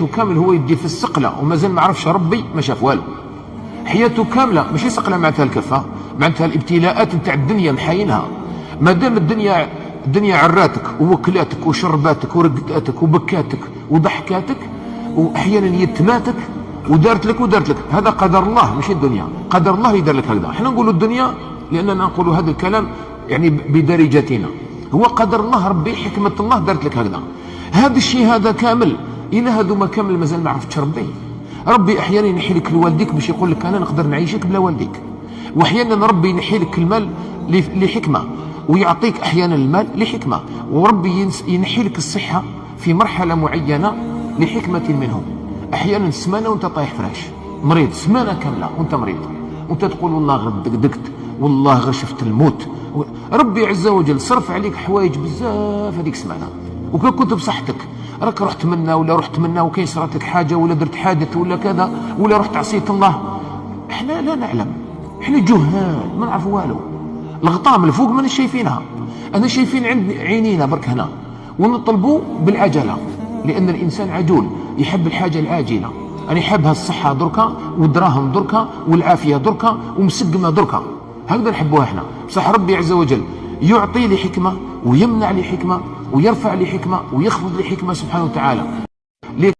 كامل هو يدي في السقله ومازال ما عرفش ربي، ما شاف والو. حياته كامله ماشي سقله معناتها الكفه، معناتها الابتلاءات نتاع الدنيا محاينها. ما دام الدنيا عراتك ووكلاتك وشرباتك ورقاتك وبكاتك وضحكاتك واحيانا يتماتك ودارت لك، هذا قدر الله ماشي الدنيا. قدر الله يدار لك هكذا. احنا نقولوا الدنيا لاننا نقولوا هذا الكلام يعني بدارجتنا. هو قدر الله، ربي حكمه الله دارت لك هكذا. هذا الشيء هذا كامل. إلى هذوما كامل مازال ما عرفتش ربي احيانا ينحي لك لوالديك باش يقول لك انا نقدر نعيشك بلا والديك، واحيانا ربي ينحي لك المال لحكمه، ويعطيك احيانا المال لحكمه، وربي ينحي لك الصحه في مرحله معينه لحكمه منه. احيانا سمانه وانت طايح فراش مريض، سمانه كامله وانت مريض، وانت تقول والله غير دقدقت، والله غير شفت الموت. ربي عز وجل صرف عليك حوايج بزاف هذيك السمانه، وكان كنت بصحتك راك رحت منا وكاين صرات لك حاجه ولا درت حادث ولا كذا ولا رحت عصيت الله. احنا لا نعلم، احنا جهال ما نعرف والو. الغطاء من الفوق ماناش شايفينها، انا شايفين عند عينينا برك هنا، ونطلبوا بالعجله لان الانسان عجول يحب الحاجه العاجله. انا يحبها الصحه دركا والدراهم دركا والعافيه دركا ومسقمه دركا، هكذا نحبوها احنا. بصح ربي عز وجل يعطي لي حكمه ويمنع لي حكمه ويرفع لي حكمه ويخفض لي حكمه سبحانه وتعالى.